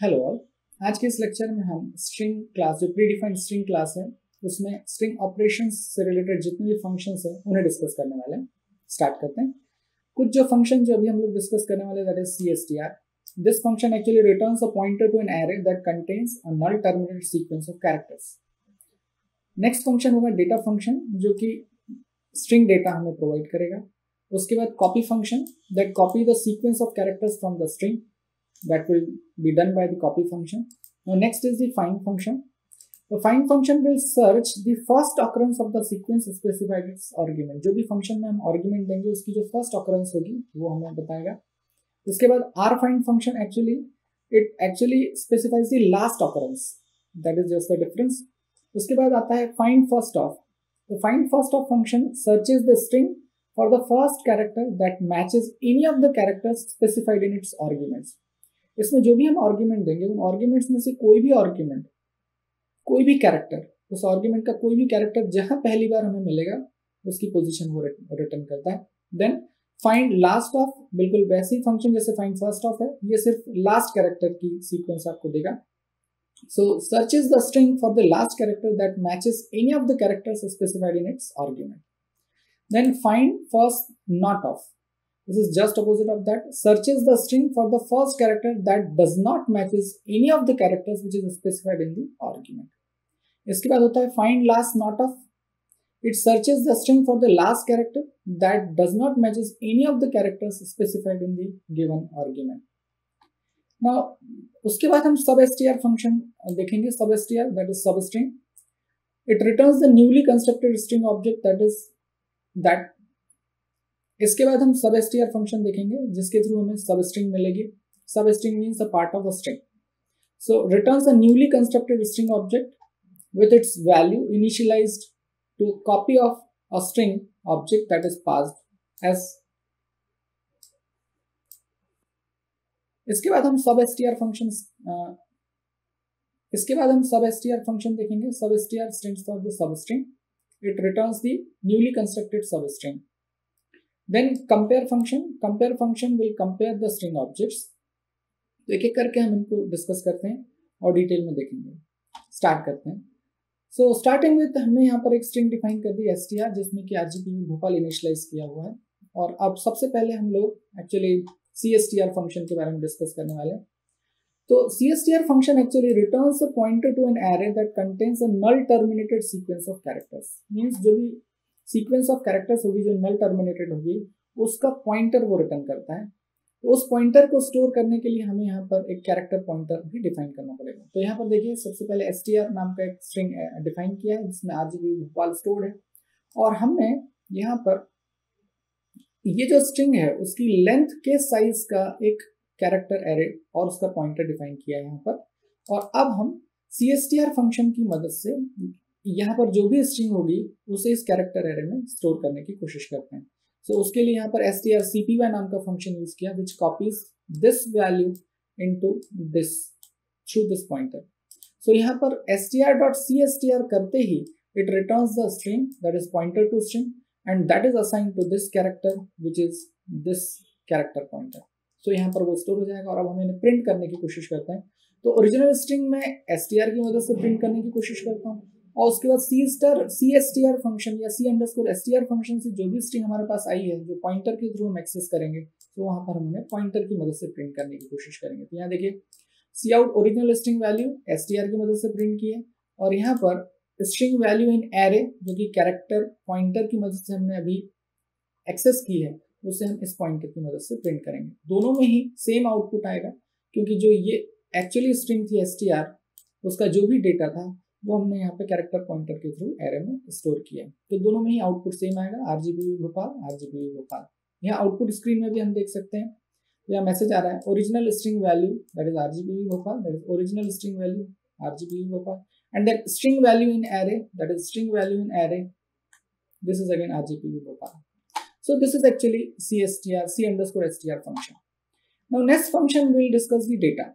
Hello all. आज के इस लेक्चर में हम स्ट्रिंग क्लास जो प्री डिफाइंड स्ट्रिंग क्लास है उसमें स्ट्रिंग ऑपरेशंस से रिलेटेड जितने भी फंक्शंस हैं उन्हें डिस्कस करने वाले हैं। स्टार्ट करते हैं। कुछ जो फंक्शन जो अभी हम लोग डिस्कस करने वाले that is CSTR। This function actually returns a pointer to an array that contains a null terminated sequence of characters. Next function होगा डेटा फंक्शन जो कि स्ट्रिंग डेटा हमें प्रोवाइड करेगा। उसके बाद copy function that copy the sequence of characters from the string, that will be done by the copy function. Now next is the find function. The find function will search the first occurrence of the sequence specified its argument. जो भी function में हम argument देंगे उसकी जो first occurrence होगी वो हमें बताएगा। उसके बाद rfind function actually specifies the last occurrence. That is just the difference. उसके बाद आता है find first of. The find first of function searches the string for the first character that matches any of the characters specified in its arguments. इसमें जो भी हम argument देंगे उन आर्ग्यूमेंट्स में से कोई भी आर्ग्यूमेंट, कोई भी कैरेक्टर, उस आर्ग्यूमेंट का कोई भी कैरेक्टर जहां पहली बार हमें मिलेगा उसकी पोजीशन वो रिटर्न करता है। देन फाइंड लास्ट ऑफ, बिल्कुल वैसे ही फंक्शन जैसे फाइंड फर्स्ट ऑफ है, ये सिर्फ लास्ट कैरेक्टर की सीक्वेंस आपको देगा। So searches the string for the last character that matches any of the characters specified in its argument. Then find first not of, this is just opposite of that, searches the string for the first character that does not matches any of the characters which is specified in the argument. इसके बाद होता है find last not of. It searches the string for the last character that does not matches any of the characters specified in the given argument. Now उसके बाद हम substr function देखेंगे। substr that is substring. It returns the newly constructed string object that इसके बाद हम sub str function देखेंगे जिसके through हमें सब स्ट्रिंग मिलेगी। Substring means a part of a string. So returns a newly constructed string object with its value initialized to copy of a string object that is passed as. इसके बाद हम sub str function देखेंगे। Sub str strings for the substring. It returns the newly constructed substring. Then compare function will compare the string objects. तो एक एक करके हम इनको डिस्कस करते हैं और डिटेल में देखेंगे। स्टार्ट करते हैं। सो स्टार्टिंग विद हमने यहाँ पर एक स्ट्रिंग डिफाइन कर दी str जिसमें कि RGPV भोपाल इनिशियलाइज किया हुआ है। और अब सबसे पहले हम लोग एक्चुअली CSTR फंक्शन के बारे में डिस्कस करने वाले हैं। तो CSTR function actually returns a pointer to an array that contains a null terminated sequence of characters. Means जो भी सीक्वेंस ऑफ कैरेक्टर्स होगी जो नल टर्मिनेटेड होगी उसका पॉइंटर वो रिटर्न करता है। तो उस पॉइंटर को स्टोर करने के लिए हमें यहाँ पर एक कैरेक्टर पॉइंटर भी डिफाइन करना पड़ेगा। तो यहाँ पर देखिए सबसे पहले str नाम का एक स्ट्रिंग डिफाइन किया है जिसमें RGPV भोपाल स्टोर्ड है। और हमने यहाँ पर ये जो स्ट्रिंग है उसकी लेंथ के साइज का एक कैरेक्टर एरे और उसका पॉइंटर डिफाइन किया है यहाँ पर। और अब हम CSTR फंक्शन की मदद से यहाँ पर जो भी स्ट्रिंग होगी उसे इस कैरेक्टर एरे में स्टोर करने की कोशिश करते हैं। सो उसके लिए यहाँ पर strcpy नाम का फंक्शन यूज किया which copies this value into this through this pointer. So यहाँ पर str.cstr करते ही it returns the string that is pointer to string and that is assigned to this character which is this character pointer. So यहाँ पर वो store हो जाएगा और अब हम इन्हें प्रिंट करने की कोशिश करते हैं। तो ओरिजिनल स्ट्रिंग में str की मदद से प्रिंट करने की कोशिश करता हूँ और उसके बाद CSTR फंक्शन या C_str फंक्शन से जो भी स्ट्रिंग हमारे पास आई है जो पॉइंटर के थ्रू हम एक्सेस करेंगे तो वहां पर हम उन्हें पॉइंटर की मदद से प्रिंट करने की कोशिश करेंगे। तो यहाँ देखिए cout original string value str की मदद से प्रिंट की है और यहाँ पर स्ट्रिंग वैल्यू इन एरे जो कि कैरेक्टर पॉइंटर की मदद से हमने अभी एक्सेस की है उसे हम इस पॉइंटर की मदद से प्रिंट करेंगे। दोनों में ही सेम आउटपुट आएगा क्योंकि जो ये एक्चुअली स्ट्रिंग थी str उसका जो भी डेटा था वो हमने यहाँ पे कैरेक्टर पॉइंटर के थ्रू एरे में स्टोर किया है। तो दोनों में ही आउटपुट सेम आएगा RGPV भोपाल। यहाँ आउटपुट स्क्रीन में भी हम देख सकते हैं। तो यहाँ मैसेज आ रहा है original string value that is RGPV Bhopal, that is original string value RGPV Bhopal and then string value in array that is string value in array this is again RGPV Bhopal. So this is actually C_str function. Now next function we'll discuss the data.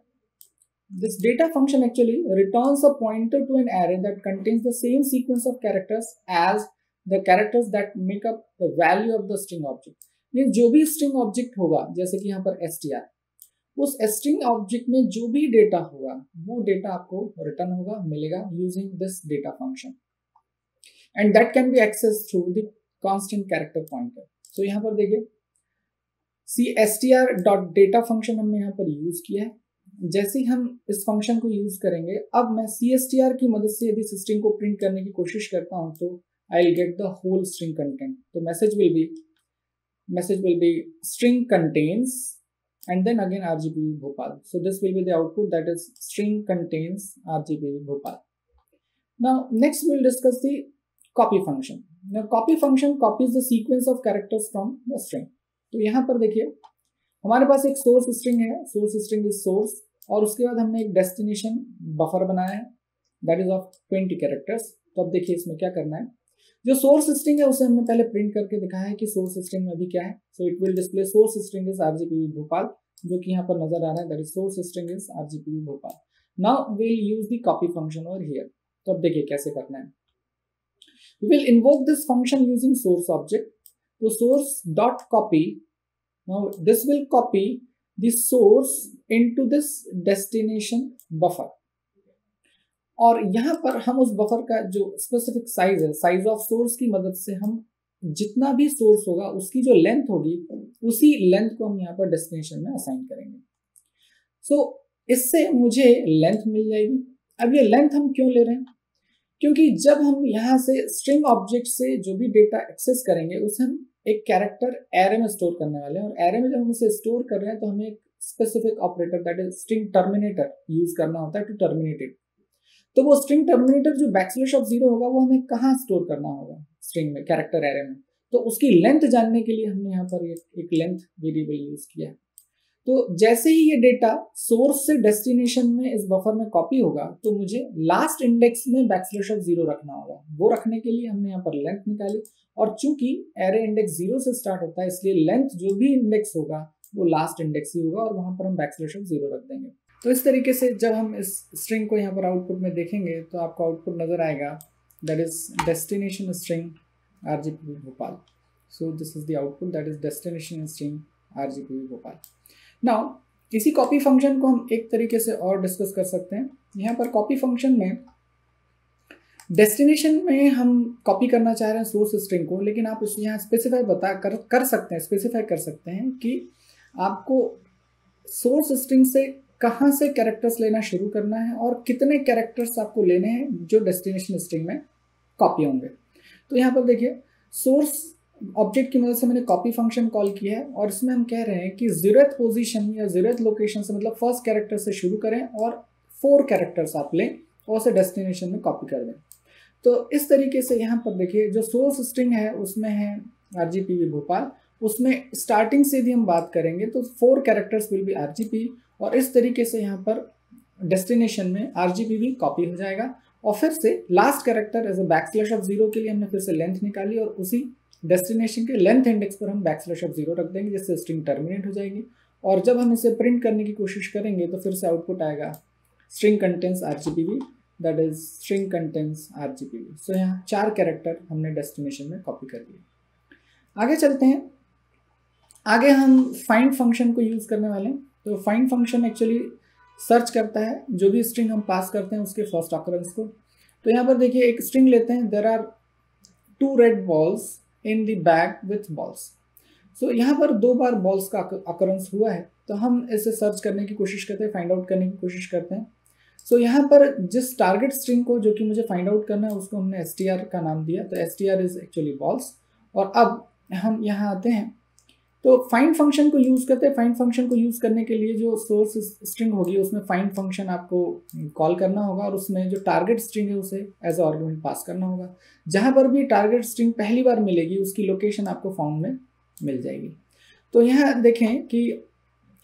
This data function actually returns a pointer to an array that contains the same sequence of characters as the characters that make up the value of the string object. Means जो भी string object होगा जैसे कि यहाँ पर str उस string object में जो भी डेटा होगा वो डेटा आपको रिटर्न होगा, मिलेगा using this data function, and that can be access through the constant character pointer. So यहाँ पर देखिए cstr.data फंक्शन हमने यहाँ पर यूज किया है। जैसे ही हम इस फंक्शन को यूज करेंगे, अब मैं cstr की मदद से यदि स्ट्रिंग को प्रिंट करने की कोशिश करता हूँ तो I will get the whole string content. तो message will be string contains and then again RGPV Bhopal. So this will be the output, that is string contains RGPV Bhopal. Now next we will discuss the copy function. Now copy function copies the sequence of characters from the string. तो यहाँ पर देखिए हमारे पास एक source string है, source string is source, और उसके बाद हमने एक डेस्टिनेशन बफर बनाया है दैट इज ऑफ 20 कैरेक्टर्स। तो अब देखिए इसमें क्या करना है, जो सोर्स स्ट्रिंग है उसे हमने पहले प्रिंट करके दिखाया है कि सोर्स स्ट्रिंग में अभी क्या है। So it will display source string is RGPV Bhopal, जो कि यहाँ पर नजर आ रहा है, that is source string is RGPV Bhopal. Now we will use the copy function over here. तो अब देखिए कैसे करना है, we will invoke this function using source object. तो source dot copy, now this will copy the source into this destination buffer, और यहाँ पर हम उस बफर का जो स्पेसिफिक साइज है, साइज ऑफ सोर्स की मदद से हम जितना भी सोर्स होगा उसकी जो लेंथ होगी उसी लेंथ को हम यहाँ पर डेस्टिनेशन में असाइन करेंगे। सो इससे मुझे लेंथ मिल जाएगी। अब ये लेंथ हम क्यों ले रहे हैं, क्योंकि जब हम यहाँ से स्ट्रिंग ऑब्जेक्ट से जो भी डेटा एक्सेस करेंगे उसे हम एक कैरेक्टर एरे में स्टोर करने वाले हैं, और एरे में जब हम उसे स्टोर कर रहे हैं तो हमें एक specific operator that is string terminator use करना होता है टू टर्मिनेट इट। तो वो स्ट्रिंग टर्मिनेटर जो \0 होगा वो हमें कहाँ स्टोर करना होगा, स्ट्रिंग में, कैरेक्टर एरे में। तो उसकी लेंथ जानने के लिए हमने यहाँ पर एक लेंथ वेरिएबल यूज किया है। तो जैसे ही ये डेटा सोर्स से डेस्टिनेशन में इस बफर में कॉपी होगा तो मुझे लास्ट इंडेक्स में \0 रखना होगा। वो रखने के लिए हमने यहाँ पर लेंथ निकाली, और चूंकि एरे इंडेक्स 0 से स्टार्ट होता है इसलिए लेंथ जो भी इंडेक्स होगा वो लास्ट इंडेक्स ही होगा, और वहां पर हम \0 रख देंगे। तो इस तरीके से जब हम इस स्ट्रिंग को यहाँ पर आउटपुट में देखेंगे तो आपको आउटपुट नजर आएगा, that is destination string RGPV Bhopal. So this is the output, that is destination string RGPV Bhopal. Now इसी कॉपी फंक्शन को हम एक तरीके से और डिस्कस कर सकते हैं। यहाँ पर कॉपी फंक्शन में डेस्टिनेशन में हम कॉपी करना चाह रहे हैं सोर्स स्ट्रिंग को, लेकिन आप इस यहाँ स्पेसिफाई स्पेसिफाई कर सकते हैं कि आपको सोर्स स्ट्रिंग से कहाँ से कैरेक्टर्स लेना शुरू करना है और कितने कैरेक्टर्स आपको लेने हैं जो डेस्टिनेशन स्ट्रिंग में कॉपी होंगे। तो यहाँ पर देखिए सोर्स ऑब्जेक्ट की मदद से मैंने कॉपी फंक्शन कॉल किया है, और इसमें हम कह रहे हैं कि 0th पोजीशन या 0th लोकेशन से, मतलब फर्स्ट कैरेक्टर से शुरू करें और 4 कैरेक्टर्स आप लें और उसे डेस्टिनेशन में कॉपी कर दें। तो इस तरीके से यहाँ पर देखिए जो सोर्स स्ट्रिंग है उसमें है RGPV भोपाल, उसमें स्टार्टिंग से यदि हम बात करेंगे तो 4 कैरेक्टर्स विल बी RGP, और इस तरीके से यहाँ पर डेस्टिनेशन में RGPV कॉपी हो जाएगा। और फिर से लास्ट कैरेक्टर एज अ \0 के लिए हमने फिर से लेंथ निकाली, और उसी डेस्टिनेशन के लेंथ इंडेक्स पर हम \0 रख देंगे, जिससे स्ट्रिंग टर्मिनेट हो जाएगी। और जब हम इसे प्रिंट करने की कोशिश करेंगे तो फिर से आउटपुट आएगा string contains RGPV, that is string contains RGPV। सो यहाँ 4 कैरेक्टर हमने डेस्टिनेशन में कॉपी कर लिए। आगे चलते हैं, आगे हम फाइंड फंक्शन को यूज करने वाले हैं। तो फाइंड फंक्शन एक्चुअली सर्च करता है जो भी स्ट्रिंग हम पास करते हैं उसके फर्स्ट ऑकरेंस को। तो यहाँ पर देखिए एक स्ट्रिंग लेते हैं, there are 2 red balls in the bag with balls. So यहाँ पर 2 बार बॉल्स का ऑकरेंस हुआ है, तो हम इसे सर्च करने की कोशिश करते हैं, फाइंड आउट करने की कोशिश करते हैं। सो यहाँ पर जिस टारगेट स्ट्रिंग को जो कि मुझे फाइंड आउट करना है उसको हमने str का नाम दिया, तो str इज एक्चुअली बॉल्स। और अब हम यहाँ आते हैं तो फाइंड फंक्शन को यूज करते हैं। फाइंड फंक्शन को यूज करने के लिए जो सोर्स स्ट्रिंग होगी उसमें फाइंड फंक्शन आपको कॉल करना होगा, और उसमें जो टारगेट स्ट्रिंग है उसे एज आर्गुमेंट पास करना होगा। जहां पर भी टारगेट स्ट्रिंग पहली बार मिलेगी उसकी लोकेशन आपको फाउंड में मिल जाएगी। तो यहाँ देखें कि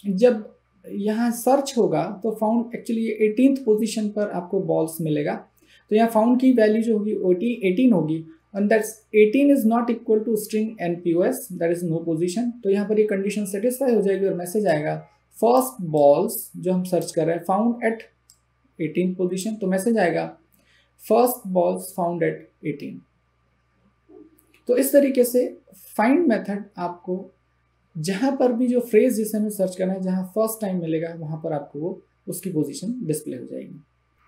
जब यहाँ सर्च होगा तो फाउंड एक्चुअली 18th पोजीशन पर आपको बॉल्स मिलेगा। तो यहाँ फाउंड की वैल्यू जो होगी 18 होगी, and that's 18 is not equal to string npos, that is no position। तो यहाँ पर ये कंडीशन सेटिस्फाई हो जाएगी और मैसेज आएगा फर्स्ट बॉल्स जो हम सर्च कर रहे हैं फाउंड एट 18th पोजीशन। तो मैसेज आएगा फर्स्ट बॉल्स फाउंड एट 18। तो इस तरीके से फाइंड मेथड आपको जहां पर भी जो फ्रेज जिसे हमें सर्च करना है, जहां फर्स्ट टाइम मिलेगा वहां पर आपको वो उसकी पोजीशन डिस्प्ले हो जाएगी।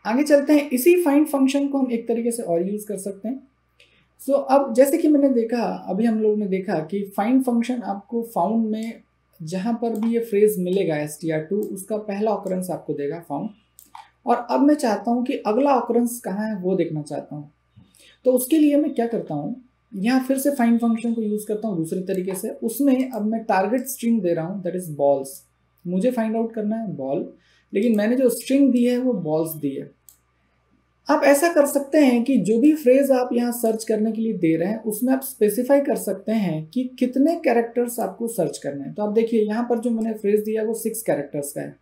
आगे चलते हैं, इसी फाइंड फंक्शन को हम एक तरीके से और यूज कर सकते हैं। सो अब जैसे कि मैंने देखा, अभी हम लोग ने देखा कि फाइंड फंक्शन आपको फाउंड में जहां पर भी ये फ्रेज मिलेगा str2 उसका पहला ऑकरेंस आपको देगा फाउंड। और अब मैं चाहता हूं कि अगला ऑकरेंस कहाँ है वो देखना चाहता हूं। तो उसके लिए मैं क्या करता हूं, यहाँ फिर से फाइंड फंक्शन को यूज करता हूँ दूसरे तरीके से। उसमें अब मैं टारगेट स्ट्रिंग दे रहा हूँ, दैट इज बॉल्स। मुझे फाइंड आउट करना है बॉल, लेकिन मैंने जो स्ट्रिंग दी है वो बॉल्स दी है। आप ऐसा कर सकते हैं कि जो भी फ्रेज आप यहाँ सर्च करने के लिए दे रहे हैं उसमें आप स्पेसिफाई कर सकते हैं कि कितने कैरेक्टर्स आपको सर्च करने हैं। तो आप देखिए यहाँ पर जो मैंने फ्रेज दिया है वो 6 कैरेक्टर्स का है,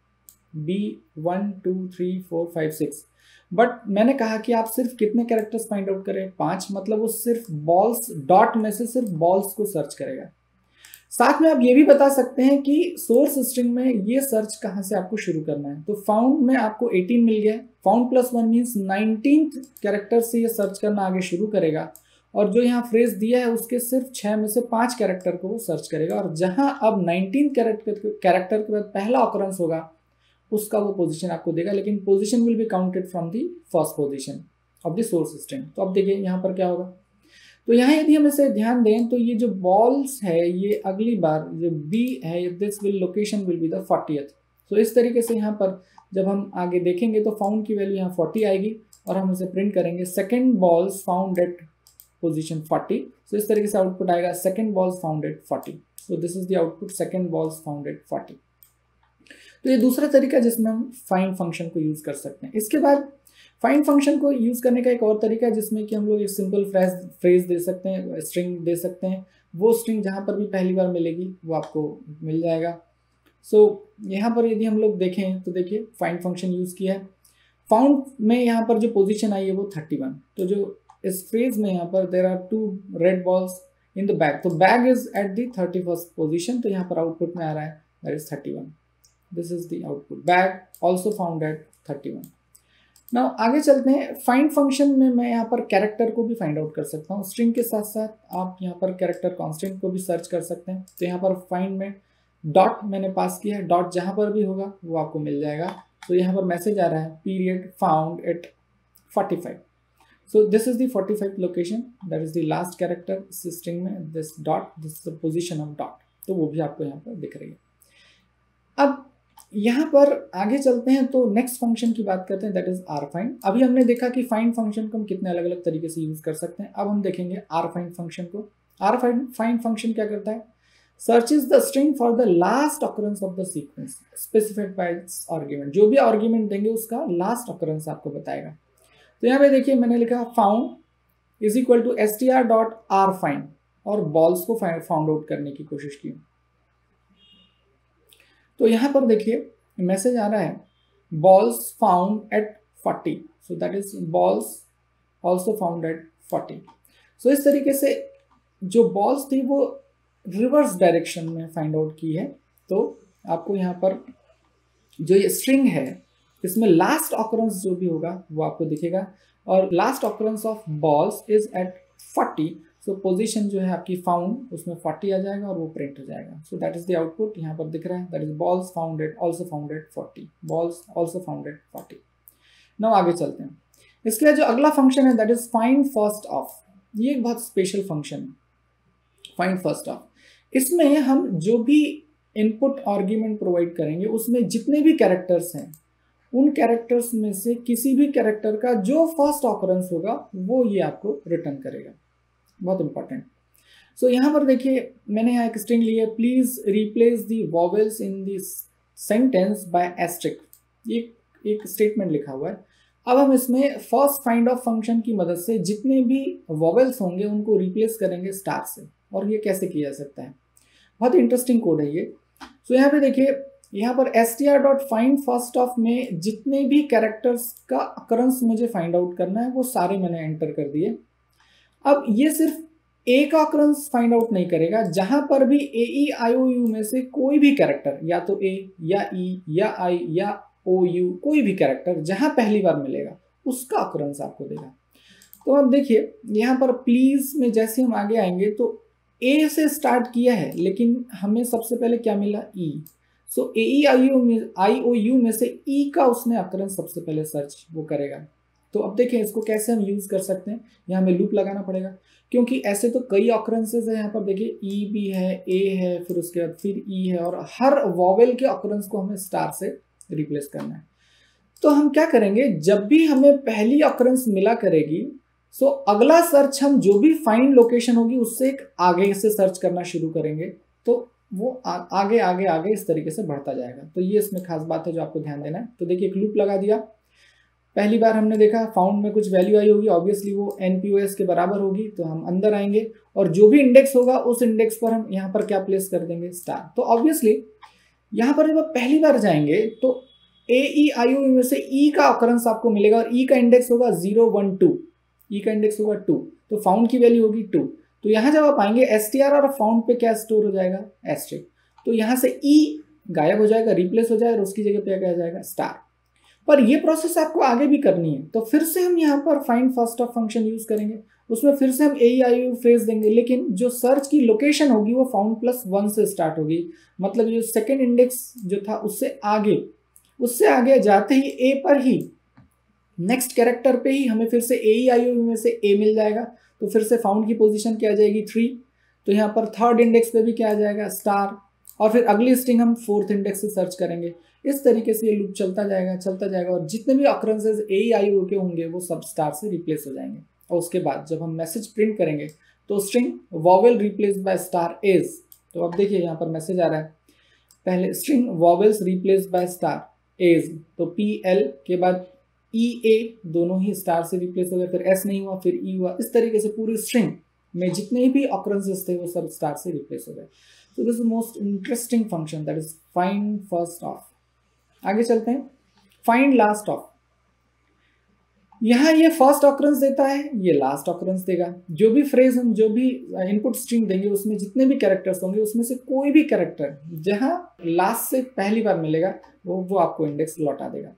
B1 2 3 4 5 6। बट मैंने कहा कि आप सिर्फ कितने कैरेक्टर्स फाइंड आउट करें, 5, मतलब वो सिर्फ बॉल्स डॉट में से सिर्फ बॉल्स को सर्च करेगा। साथ में आप ये भी बता सकते हैं कि सोर्स स्ट्रिंग में ये सर्च कहाँ से आपको शुरू करना है। तो फाउंड में आपको 18 मिल गया, found plus 1 means 19th character से ये सर्च करना आगे शुरू करेगा। और जो यहाँ फ्रेज दिया है उसके सिर्फ 6 में से 5 कैरेक्टर को वो सर्च करेगा। और जहां अब 19 कैरेक्टर के बाद पहला ऑकरेंस होगा उसका वो पोजीशन आपको देगा, लेकिन position will be counted from the first position of the source string. तो अब देखिए यहाँ पर क्या होगा। तो यहाँ यदि हम इसे ध्यान दें तो ये जो बॉल्स है ये अगली बार जो बी है this will location will be the 40th। तो इस तरीके से यहाँ पर जब हम आगे देखेंगे तो फाउंड की वैल्यू यहाँ 40 आएगी और हम इसे प्रिंट करेंगे second balls found at position 40। तो इस तरीके से आउटपुट आएगा second balls found at 40। So this is the output second balls found at 40। तो ये दूसरा तरीका जिसमें हम फाइंड फंक्शन को यूज कर सकते हैं। इसके बाद फाइंड फंक्शन को यूज करने का एक और तरीका है जिसमें कि हम लोग एक सिंपल फ्रेज दे सकते हैं, स्ट्रिंग दे सकते हैं। वो स्ट्रिंग जहां पर भी पहली बार मिलेगी वो आपको मिल जाएगा। सो यहाँ पर यदि हम लोग देखें तो देखिए फाइंड फंक्शन यूज किया है, फाउंड में यहाँ पर जो पोजीशन आई है वो 31। तो जो इस फ्रेज में यहाँ पर there are 2 red balls in the bag, तो bag is at the 31st position. तो यहाँ पर आउटपुट में आ रहा है that is 31। This is the output, bag also found at 31। Now आगे चलते हैं। फाइंड फंक्शन में मैं यहाँ पर कैरेक्टर को भी फाइंड आउट कर सकता हूँ। स्ट्रिंग के साथ साथ आप यहाँ पर कैरेक्टर कांस्टेंट को भी सर्च कर सकते हैं। तो यहाँ पर फाइंड में डॉट मैंने पास किया है, डॉट जहाँ पर भी होगा वो आपको मिल जाएगा। तो यहाँ पर मैसेज आ रहा है period found at 45। So this is the 45th location, that is the last character इस स्ट्रिंग में, this dot, this is the position of dot. तो वो भी आपको यहाँ पर दिख रही है। अब यहाँ पर आगे चलते हैं तो नेक्स्ट फंक्शन की बात करते हैं, दैट इज आर फाइंड। अभी हमने देखा कि फाइंड फंक्शन को हम कितने अलग अलग तरीके से यूज कर सकते हैं। अब हम देखेंगे आर फाइंड फंक्शन को। आर फाइंड फंक्शन क्या करता है, searches the string for the last occurrence of the sequence specified by it's argument. जो भी आर्गुमेंट देंगे उसका लास्ट ऑकरेंस आपको बताएगा। तो यहाँ पे देखिए मैंने लिखा found is equal to str dot r find और बॉल्स को फाउंड आउट करने की कोशिश की। तो यहाँ पर देखिए मैसेज आ रहा है balls found at 40। So that is balls also found eight 40। सो इस तरीके से जो बॉल्स थी वो रिवर्स डायरेक्शन में फाइंड आउट की है। तो आपको यहाँ पर जो ये स्ट्रिंग है इसमें लास्ट ऑकरेंस जो भी होगा वो आपको दिखेगा और last occurrence of balls is at 40। सो पोजीशन जो है आपकी फाउंड उसमें 40 आ जाएगा और वो प्रिंट हो जाएगा। सो दैट इज द आउटपुट यहाँ पर दिख रहा है, that is balls founded also founded 40, balls also founded 40। Now आगे चलते हैं। इसके बाद जो अगला फंक्शन है that is find first of. ये एक बहुत स्पेशल फंक्शन है, फाइंड फर्स्ट ऑफ। इसमें हम जो भी इनपुट आर्ग्यूमेंट प्रोवाइड करेंगे उसमें जितने भी कैरेक्टर्स हैं उन कैरेक्टर्स में से किसी भी कैरेक्टर का जो फर्स्ट ऑकरेंस होगा वो ये आपको रिटर्न करेगा। बहुत इंपॉर्टेंट। सो यहाँ पर देखिए मैंने यहाँ एक स्ट्रिंग ली है, please replace the vowels in this sentence by asterisk. एक स्टेटमेंट लिखा हुआ है। अब हम इसमें फर्स्ट फाइंड ऑफ फंक्शन की मदद से जितने भी वॉवेल्स होंगे उनको रिप्लेस करेंगे स्टार से। और ये कैसे किया जा सकता है, बहुत इंटरेस्टिंग कोड है ये। सो यहाँ पे देखिए यहाँ पर str.find first of में जितने भी कैरेक्टर्स का अकरेंस मुझे फाइंड आउट करना है वो सारे मैंने एंटर कर दिए। अब ये सिर्फ ए का अकरेंस फाइंड आउट नहीं करेगा, जहां पर भी AEIOU में से कोई भी कैरेक्टर या तो ए या ई या आई या OU कोई भी कैरेक्टर जहां पहली बार मिलेगा उसका अकरेंस आपको देगा। तो अब देखिए यहाँ पर प्लीज में जैसे हम आगे आएंगे तो ए से स्टार्ट किया है लेकिन हमें सबसे पहले क्या मिला, ई। सो AEIOU में से ई का उसने अकरेंस सबसे पहले सर्च वो करेगा। तो अब देखें इसको कैसे हम यूज़ कर सकते हैं, यहाँ हमें लूप लगाना पड़ेगा क्योंकि ऐसे तो कई ऑकरेंसेज है। यहाँ पर देखिए ई भी है, ए है, फिर उसके बाद फिर ई है, और हर वॉवेल के ऑकरेंस को हमें स्टार से रिप्लेस करना है। तो हम क्या करेंगे, जब भी हमें पहली ऑकरेंस मिला करेगी सो अगला सर्च हम जो भी फाइंड लोकेशन होगी उससे एक आगे से सर्च करना शुरू करेंगे, तो वो आगे आगे आगे इस तरीके से बढ़ता जाएगा। तो ये इसमें खास बात है जो आपको ध्यान देना है। तो देखिए एक लूप लगा दिया, पहली बार हमने देखा फाउंड में कुछ वैल्यू आई होगी, ऑब्वियसली वो NPOS के बराबर होगी, तो हम अंदर आएंगे और जो भी इंडेक्स होगा उस इंडेक्स पर हम यहाँ पर क्या प्लेस कर देंगे, स्टार। तो ऑब्वियसली यहाँ पर जब आप पहली बार जाएंगे तो AEIOU में से ई का ऑकरेंस आपको मिलेगा और ई का इंडेक्स होगा 0 1 2, ई का इंडेक्स होगा 2, तो फाउंड की वैल्यू होगी 2। तो यहाँ जब आप आएंगे STR और फाउंड पे क्या स्टोर हो जाएगा, एस्ट्रिक। तो यहाँ से ई गायब हो जाएगा, रिप्लेस हो जाएगा और उसकी जगह पे क्या जाएगा, स्टार। पर ये प्रोसेस आपको आगे भी करनी है, तो फिर से हम यहाँ पर find first of function use करेंगे, उसमें फिर से हम AEIOU फ्रेज देंगे, लेकिन जो सर्च की लोकेशन होगी वो फाउंड +1 से स्टार्ट होगी। मतलब ये सेकेंड इंडेक्स जो था उससे आगे जाते ही ए पर ही नेक्स्ट कैरेक्टर पे ही हमें फिर से AEIOU में से ए मिल जाएगा, तो फिर से फाउंड की पोजीशन क्या आ जाएगी, 3। तो यहाँ पर थर्ड इंडेक्स पे भी क्या आ जाएगा, स्टार, और फिर अगली स्ट्रिंग हम फोर्थ इंडेक्स से सर्च करेंगे। इस तरीके से ये लूप चलता जाएगा और जितने भी ऑकरेंसेस AEIOU के होंगे वो सब स्टार से रिप्लेस हो जाएंगे। और उसके बाद जब हम मैसेज प्रिंट करेंगे तो string vowel replace by star is, तो अब देखिए यहाँ पर मैसेज आ रहा है, पहले string vowels replace by star is, तो PL के बाद EA दोनों ही स्टार से रिप्लेस हो गए, फिर S नहीं हुआ, फिर E हुआ। इस तरीके से पूरी स्ट्रिंग में जितने भी ऑकरेंसेस थे वो सब स्टार से रिप्लेस हो गए। So this is the most interesting function, that is find first of। आगे चलते हैं, find last of। यहाँ ये फर्स्ट ऑकरेंस देता है, ये लास्ट ऑकरेंस देगा। जो भी फ्रेज हम जो भी इनपुट स्ट्रिंग देंगे उसमें जितने भी कैरेक्टर्स होंगे उसमें से कोई भी कैरेक्टर जहाँ लास्ट से पहली बार मिलेगा वो आपको इंडेक्स लौटा देगा।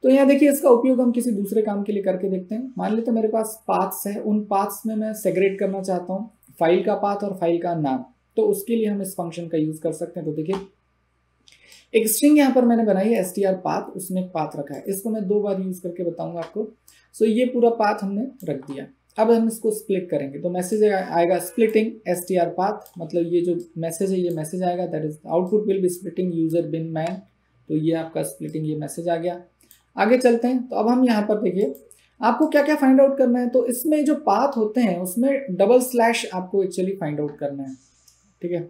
तो यहाँ देखिए इसका उपयोग हम किसी दूसरे काम के लिए करके देखते हैं। मान लेते मेरे पास पाथ्स है, उन पाथ्स में मैं सेग्रेट करना चाहता हूँ फाइल का पाथ और फाइल का नाम, तो उसके लिए हम इस फंक्शन का यूज कर सकते हैं। तो देखिए एक स्ट्रिंग यहाँ पर मैंने बनाई है str पाथ, उसमें एक पाथ रखा है, इसको मैं 2 बार यूज करके बताऊंगा आपको। सो ये पूरा पाथ हमने रख दिया। अब हम इसको स्प्लिट करेंगे तो मैसेज आएगा स्प्लिटिंग str पाथ, मतलब ये जो मैसेज है ये मैसेज आएगा, that is output will be splitting user bin man. तो ये आपका स्प्लिटिंग ये मैसेज आ गया। आगे चलते हैं, तो अब हम यहाँ पर देखिए आपको क्या क्या फाइंड आउट करना है। तो इसमें जो पाथ होते हैं उसमें / आपको एक्चुअली फाइंड आउट करना है, ठीक है।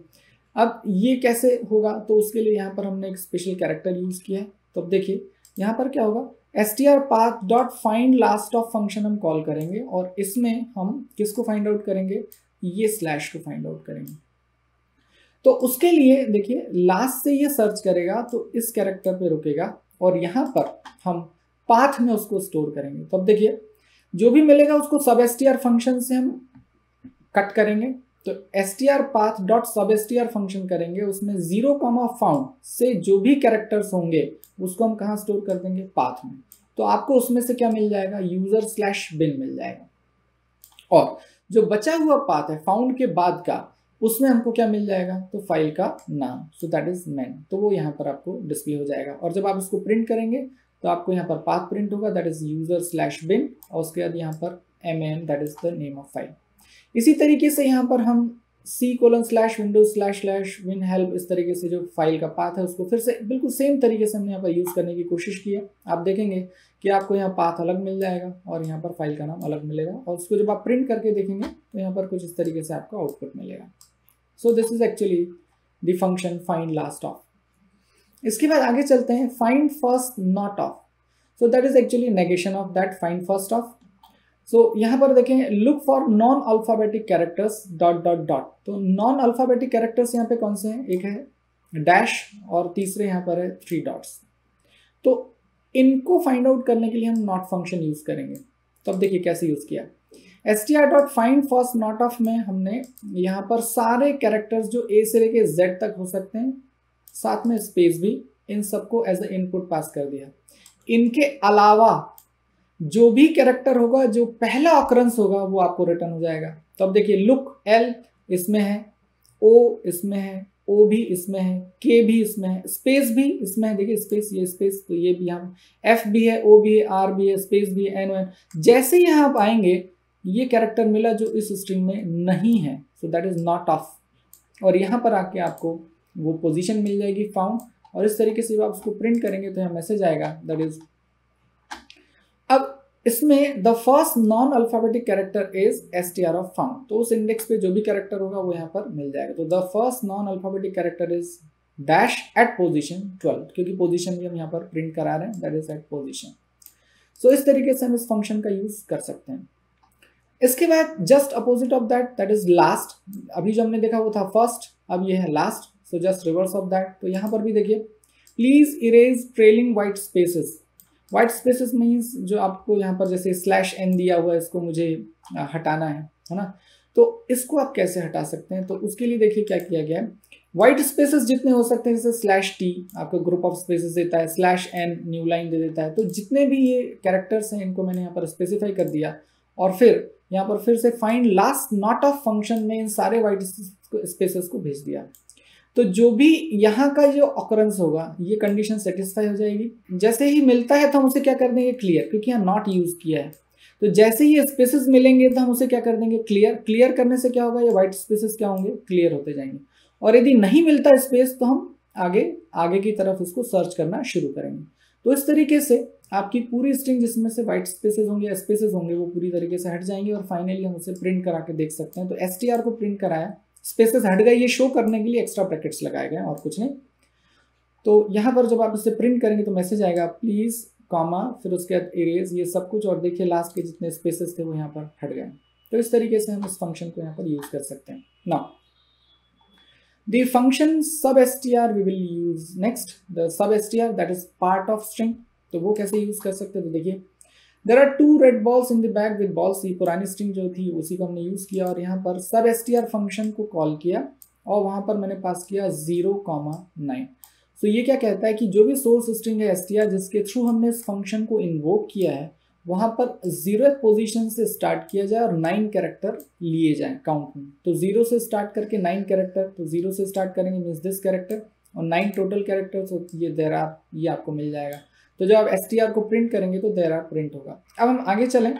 अब ये कैसे होगा, तो उसके लिए यहाँ पर हमने एक स्पेशल कैरेक्टर यूज किया है। तो अब देखिए यहाँ पर क्या होगा, str path dot find last of function हम कॉल करेंगे और इसमें हम किसको फाइंड आउट करेंगे, ये स्लैश को फाइंड आउट करेंगे। तो उसके लिए देखिए लास्ट से ये सर्च करेगा तो इस कैरेक्टर पे रुकेगा और यहाँ पर हम पाथ में उसको स्टोर करेंगे। तो अब देखिए जो भी मिलेगा उसको सबstr फंक्शन से हम कट करेंगे। तो str path डॉट सबstr फंक्शन करेंगे, उसमें 0, फाउंड से जो भी कैरेक्टर्स होंगे उसको हम कहाँ स्टोर कर देंगे, पाथ में। तो आपको उसमें से क्या मिल जाएगा, user/bin मिल जाएगा। और जो बचा हुआ पाथ है फाउंड के बाद का, उसमें हमको क्या मिल जाएगा, तो फाइल का नाम, सो दैट इज मैन। तो वो यहाँ पर आपको डिस्प्ले हो जाएगा। और जब आप इसको प्रिंट करेंगे तो आपको यहाँ पर पाथ प्रिंट होगा, दैट इज user/bin, और उसके बाद यहाँ पर man, that is the name of file. इसी तरीके से यहाँ पर हम c:/windows//winhelp इस तरीके से जो फाइल का पाथ है उसको फिर से बिल्कुल सेम तरीके से हमने यहाँ पर यूज़ करने की कोशिश की है। आप देखेंगे कि आपको यहाँ पाथ अलग मिल जाएगा और यहाँ पर फाइल का नाम अलग मिलेगा, और उसको जब आप प्रिंट करके देखेंगे तो यहाँ पर कुछ इस तरीके से आपको आउटपुट मिलेगा। So this is actually the function find last of. इसके बाद आगे चलते हैं find first not of. So that is actually negation of that find first of. So यहाँ पर देखें look for non alphabetic characters ... तो नॉन अल्फाबेटिक कैरेक्टर्स यहाँ पे कौन से हैं, एक है डैश और तीसरे यहाँ पर है 3 डॉट्स। तो इनको फाइंड आउट करने के लिए हम नॉट फंक्शन यूज करेंगे। तो अब देखिए कैसे यूज किया, str.findFirstNotOf में हमने यहाँ पर सारे कैरेक्टर्स जो A से लेके Z तक हो सकते हैं, साथ में स्पेस भी, इन सबको एज अ इनपुट पास कर दिया। इनके अलावा जो भी कैरेक्टर होगा, जो पहला ऑकरेंस होगा वो आपको रिटर्न हो जाएगा। तो अब देखिए लुक L इसमें है, ओ इसमें है, ओ भी इसमें है, के भी इसमें है, स्पेस भी इसमें है, देखिए स्पेस, ये स्पेस, तो ये भी यहाँ एफ भी है, ओ भी है, आर भी है, स्पेस भी है, एन एन। जैसे ही यहाँ आप आएंगे ये कैरेक्टर मिला जो इस स्ट्रिंग में नहीं है, सो दैट इज नॉट ऑफ, और यहाँ पर आके आपको वो पोजीशन मिल जाएगी फाउंड, और इस तरीके से जब आप उसको प्रिंट करेंगे तो यहाँ मैसेज आएगा दैट इज। अब इसमें the first non alphabetic character is str of found, तो उस इंडेक्स पे जो भी कैरेक्टर होगा वो यहाँ पर मिल जाएगा। तो the first non alphabetic character is dash at position 12, क्योंकि पोजीशन भी हम यहाँ पर प्रिंट करा रहे हैं, दैट इज एट पोजीशन। सो इस तरीके से हम इस फंक्शन का यूज कर सकते हैं। इसके बाद just opposite of that is last, अभी जो हमने देखा वो था फर्स्ट, अब ये है last, so just reverse of that. तो यहाँ पर भी देखिए please erase trailing white spaces. White spaces means जो आपको यहाँ पर जैसे /n दिया हुआ है, इसको मुझे हटाना है ना, तो इसको आप कैसे हटा सकते हैं? तो उसके लिए देखिए क्या किया गया है, व्हाइट स्पेसेस जितने हो सकते हैं, जैसे /t आपको ग्रुप ऑफ स्पेसेस देता है, /n न्यू लाइन दे देता है, तो जितने भी ये कैरेक्टर्स हैं इनको मैंने यहाँ पर स्पेसिफाई कर दिया, और फिर यहाँ पर फिर से find last not of function में इन सारे व्हाइट स्पेसेस को भेज दिया। तो जो भी यहाँ का जो ऑकरेंस होगा ये कंडीशन सेटिस्फाई हो जाएगी। जैसे ही मिलता है तो हम उसे क्या कर देंगे, क्लियर, क्योंकि यहाँ नॉट यूज किया है। तो जैसे ही ये स्पेसेस मिलेंगे तो हम उसे क्या कर देंगे, क्लियर। क्लियर करने से क्या होगा, ये व्हाइट स्पेसेस क्या होंगे, क्लियर होते जाएंगे। और यदि नहीं मिलता स्पेस तो हम आगे की तरफ उसको सर्च करना शुरू करेंगे। तो इस तरीके से आपकी पूरी स्ट्रिंग जिसमें से व्हाइट स्पेसेस होंगे या स्पेसेस होंगे वो पूरी तरीके से हट जाएंगे, और फाइनली हम उसे प्रिंट करा के देख सकते हैं। तो str को प्रिंट कराया, स्पेसेस हट गए, ये शो करने के लिए एक्स्ट्रा ब्रैकेट्स लगाए गए और कुछ नहीं। तो यहाँ पर जब आप इसे प्रिंट करेंगे तो मैसेज आएगा प्लीज कॉमा, फिर उसके बाद इरेज, ये सब कुछ, और देखिए लास्ट के जितने स्पेसेस थे वो यहाँ पर हट गए। तो इस तरीके से हम इस फंक्शन को यहाँ पर यूज कर सकते हैं। Now the function substr we will use next, the substr that is part of string। तो वो कैसे यूज कर सकते हैं, तो देखिए there are 2 red balls in the bag with balls, ये पुरानी स्ट्रिंग जो थी उसी को हमने यूज किया, और यहाँ पर substr फंक्शन को कॉल किया, और वहाँ पर मैंने पास किया 0,9। तो ये क्या कहता है कि जो भी सोर्स स्ट्रिंग है str जिसके थ्रू हमने इस फंक्शन को इन्वोक किया है, वहाँ पर 0th पोजीशन से स्टार्ट किया जाए और 9 कैरेक्टर लिए जाएं काउंट में। तो 0 से स्टार्ट करके 9 कैरेक्टर, तो 0 से स्टार्ट करेंगे मीन्स दिस कैरेक्टर, और 9 टोटल कैरेक्टर्स, तो ये देर आर, ये आपको मिल जाएगा। तो जब आप str को प्रिंट करेंगे तो देर आर प्रिंट होगा। अब हम आगे चलें,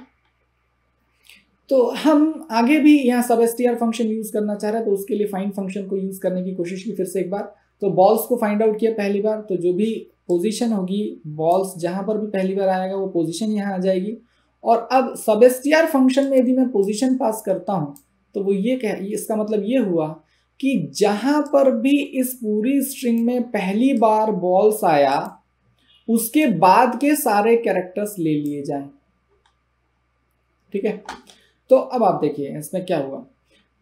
तो हम आगे भी यहाँ substr फंक्शन यूज करना चाह रहे हैं, तो उसके लिए फाइंड फंक्शन को यूज करने की कोशिश की फिर से एक बार। तो बॉल्स को फाइंड आउट किया पहली बार, तो जो भी पोजीशन होगी बॉल्स जहां पर भी पहली बार आएगा वो पोजीशन यहाँ आ जाएगी। और अब सबस्टियर फंक्शन में यदि मैं पोजीशन पास करता हूं तो वो ये इसका मतलब ये हुआ कि जहां पर भी इस पूरी स्ट्रिंग में पहली बार बॉल्स आया उसके बाद के सारे कैरेक्टर्स ले लिए जाएं। ठीक है, तो अब आप देखिए इसमें क्या हुआ।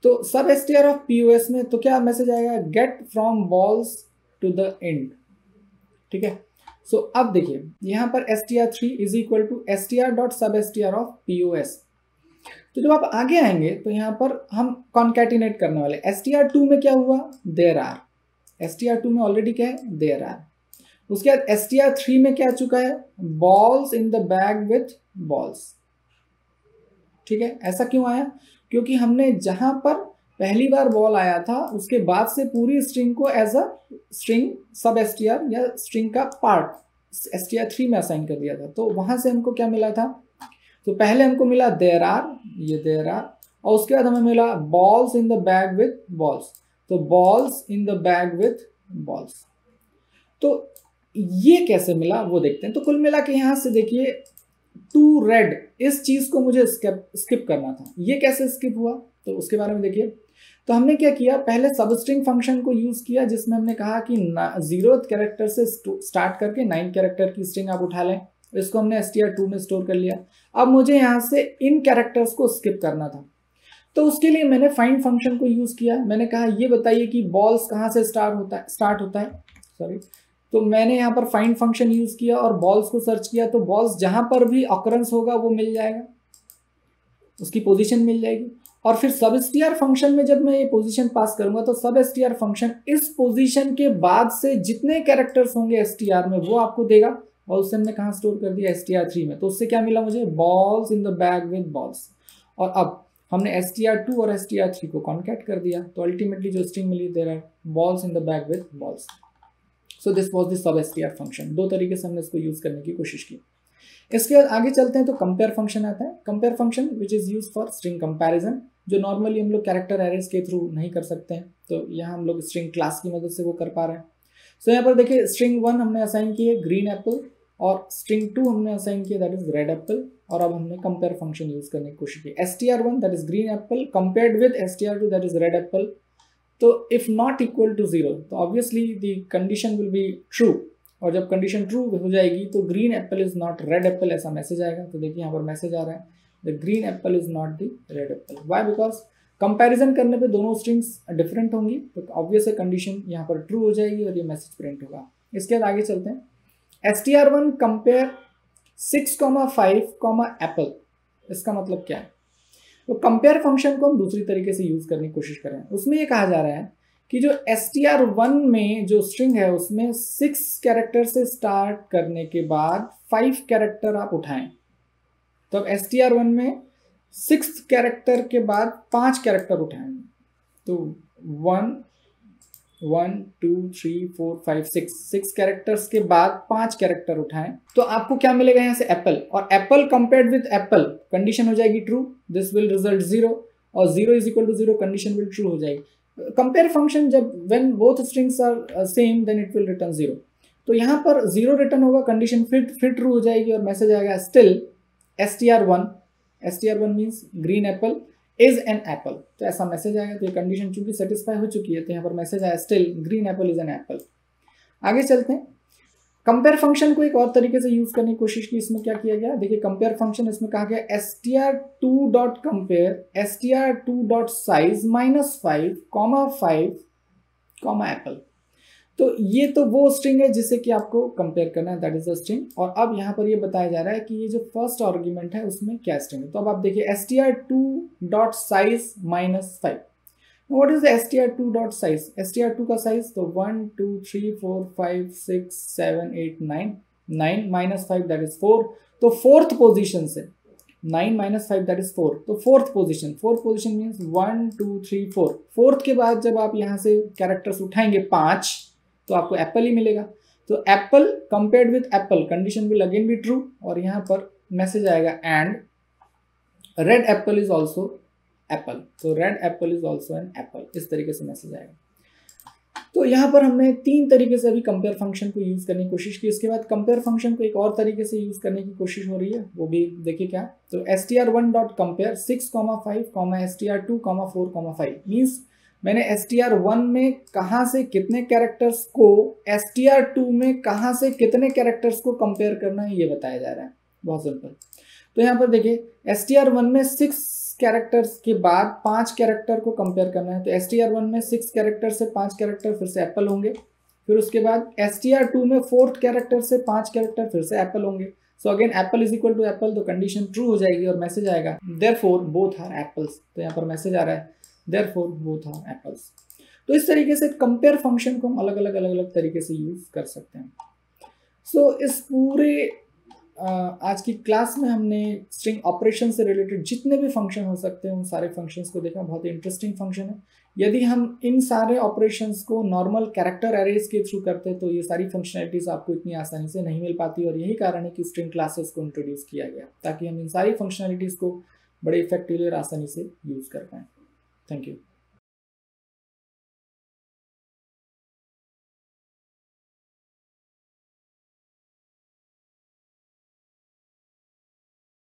तो सबस्टियर ऑफ POS में तो क्या मैसेज आएगा, get from balls to the end. ठीक है, सो अब देखिए यहाँ पर str3 is equal to str.substr of POS। तो जब आप आगे आएंगे तो यहाँ पर हम कॉन्कैटिनेट करने वाले। str2 में क्या हुआ, देयर आर, str2 में ऑलरेडी क्या है, देयर आर। उसके बाद str3 में क्या आ चुका है, balls in the bag with balls. ठीक है, ऐसा क्यों आया, क्योंकि हमने जहां पर पहली बार बॉल आया था उसके बाद से पूरी स्ट्रिंग को एज अ स्ट्रिंग सबस्टियर या स्ट्रिंग का पार्ट str3 में असाइन कर दिया था। तो वहां से हमको क्या मिला था, तो पहले हमको मिला देयर आर, ये देयर आर, और उसके बाद हमें मिला balls in the bag with balls, तो balls in the bag with balls. तो ये कैसे मिला वो देखते हैं। तो कुल मिला के यहाँ से देखिए 2 रेड, इस चीज को मुझे स्किप करना था, ये कैसे स्किप हुआ तो उसके बारे में देखिए। तो हमने क्या किया, पहले सबस्ट्रिंग फंक्शन को यूज किया जिसमें हमने कहा कि 0th कैरेक्टर से स्टार्ट करके 9 कैरेक्टर की स्ट्रिंग आप उठा लें, इसको हमने str2 में स्टोर कर लिया। अब मुझे यहाँ से इन कैरेक्टर्स को स्किप करना था, तो उसके लिए मैंने फाइंड फंक्शन को यूज किया। मैंने कहा ये बताइए कि बॉल्स कहाँ से स्टार्ट होता है सॉरी। तो मैंने यहाँ पर फाइंड फंक्शन यूज किया और बॉल्स को सर्च किया, तो बॉल्स जहां पर भी ऑकरेंस होगा वो मिल जाएगा, उसकी पोजीशन मिल जाएगी। और फिर सबस्टियर फंक्शन में जब मैं ये पोजीशन पास करूंगा तो सबस्टियर फंक्शन इस पोजीशन के बाद से जितने कैरेक्टर्स होंगे str में वो आपको देगा, और उससे हमने कहाँ स्टोर कर दिया, str3 में। तो उससे क्या मिला मुझे, balls in the bag with balls. और अब हमने str2 और str3 को कॉन्कैट कर दिया, तो अल्टीमेटली जो स्ट्रिंग मिली there are balls in the bag with balls. So this was the sub str function. दो तरीके से हमने इसको यूज करने की कोशिश की। इसके बाद आगे चलते हैं तो कंपेयर फंक्शन आता है। Compare function which is use for string comparison, जो नॉर्मली हम लोग कैरेक्टर एरेज के थ्रू नहीं कर सकते हैं, तो यहाँ हम लोग स्ट्रिंग क्लास की मदद से वो कर पा रहे हैं। सो यहाँ पर देखिए स्ट्रिंग 1 हमने असाइन की है ग्रीन एप्पल और स्ट्रिंग 2 हमने असाइन किया दैट इज रेड एप्पल, और अब हमने कंपेयर फंक्शन यूज करने की कोशिश की। str1 that is green apple compared with str2 that is red apple, तो इफ नॉट इक्वल टू 0 तो obviously the condition will be true, और जब कंडीशन ट्रू हो जाएगी तो green apple is not red apple ऐसा मैसेज आएगा। तो देखिए यहाँ पर मैसेज आ रहा है the green apple is not the red apple. Why? Because comparison करने पे दोनों स्ट्रिंग्स डिफरेंट होंगी, तो ऑब्वियस है कंडीशन यहाँ पर ट्रू हो जाएगी और ये मैसेज प्रिंट होगा। इसके बाद आगे चलते हैं। str1 कंपेयर 6,5, एप्पल, इसका मतलब क्या है? तो कंपेयर फंक्शन को हम दूसरी तरीके से यूज करने की कोशिश करें। उसमें ये कहा जा रहा है कि जो str1 में जो स्ट्रिंग है उसमें 6 कैरेक्टर से स्टार्ट करने के बाद 5 कैरेक्टर आप उठाएं। तो अब str1 में 6 कैरेक्टर के बाद 5 कैरेक्टर उठाएं, तो 1 2 3 4 5 6 कैरेक्टर्स के बाद 5 कैरेक्टर उठाएं, तो आपको क्या मिलेगा यहाँ से? एप्पल। और apple compared with apple condition हो जाएगी ट्रू, दिस विल रिजल्ट 0, और 0 is equal to 0 condition will true हो जाएगी। कंपेयर फंक्शन जब when both strings are same then it will return 0, तो यहाँ पर 0 रिटर्न होगा, कंडीशन फिर ट्रू हो जाएगी और मैसेज आएगा still str1 means green apple is an apple, तो ऐसा मैसेज आएगा। तो ये कंडीशन चूंकि सेटिस्फाई हो चुकी है तो यहाँ पर मैसेज आया still green apple is an apple. आगे चलते हैं। कंपेयर फंक्शन को एक और तरीके से यूज करने की कोशिश की। इसमें क्या किया गया? देखिए कंपेयर फंक्शन, इसमें कहा गया str2 dot compare str2 dot size -5, 5 Apple. तो ये तो वो स्ट्रिंग है जिसे कि आपको कंपेयर करना है, दैट इज द स्ट्रिंग। और अब यहाँ पर ये बताया जा रहा है कि ये जो फर्स्ट आर्गुमेंट है उसमें क्या स्ट्रिंग है। तो अब आप देखिए str2 dot size -5। What is the str2 dot size? str2 का साइज तो 1 2 3 4 5 6 7 8 9 -5 दैट इज 4, तो फोर्थ पोजीशन से 9 - 5 दैट इज 4, तो फोर्थ पोजीशन मीन्स 1 2 3 4। फोर्थ के बाद जब आप यहाँ से कैरेक्टर्स उठाएंगे 5 तो आपको एप्पल ही मिलेगा। तो apple compared with apple condition will again be true, और यहाँ पर मैसेज आएगा and red apple is also apple, तो red apple is also an apple, इस तरीके से मैसेज आएगा। तो यहाँ पर हमने 3 तरीके से अभी कंपेयर फंक्शन को यूज करने की कोशिश की। इसके बाद कंपेयर फंक्शन को एक और तरीके से यूज करने की कोशिश हो रही है, वो भी देखिए क्या। तो str1 dot compare 6,5, str2, 4, 5 means मैंने str1 में कहाँ से कितने कैरेक्टर्स को str2 में कहाँ से कितने कैरेक्टर्स को कंपेयर करना है ये बताया जा रहा है। बहुत सिंपल। तो यहाँ पर देखिए str1 में 6 कैरेक्टर्स के बाद 5 कैरेक्टर को कंपेयर करना है, तो str1 में 6 कैरेक्टर से 5 कैरेक्टर फिर से एप्पल होंगे, फिर उसके बाद str2 में 4th कैरेक्टर से 5 कैरेक्टर फिर से एप्पल होंगे। So again apple is equal to apple, तो कंडीशन ट्रू हो जाएगी और मैसेज आएगा देयरफॉर बोथ आर एप्पल्स। तो यहाँ पर मैसेज आ रहा है देयरफॉर बोथ आर एप्पल्स। तो इस तरीके से कंपेयर फंक्शन को हम अलग अलग तरीके से यूज कर सकते हैं। सो इस पूरे आज की क्लास में हमने स्ट्रिंग ऑपरेशन से रिलेटेड जितने भी फंक्शन हो सकते हैं उन सारे फंक्शंस को देखा। बहुत ही इंटरेस्टिंग फंक्शन है। यदि हम इन सारे ऑपरेशंस को नॉर्मल कैरेक्टर एरेज के थ्रू करते तो ये सारी फंक्शनैलिटीज आपको इतनी आसानी से नहीं मिल पाती, और यही कारण है कि स्ट्रिंग क्लासेस को इंट्रोड्यूस किया गया ताकि हम इन सारी फंक्शनैलिटीज को बड़े इफेक्टिवली और आसानी से यूज कर पाएँ। Thank you.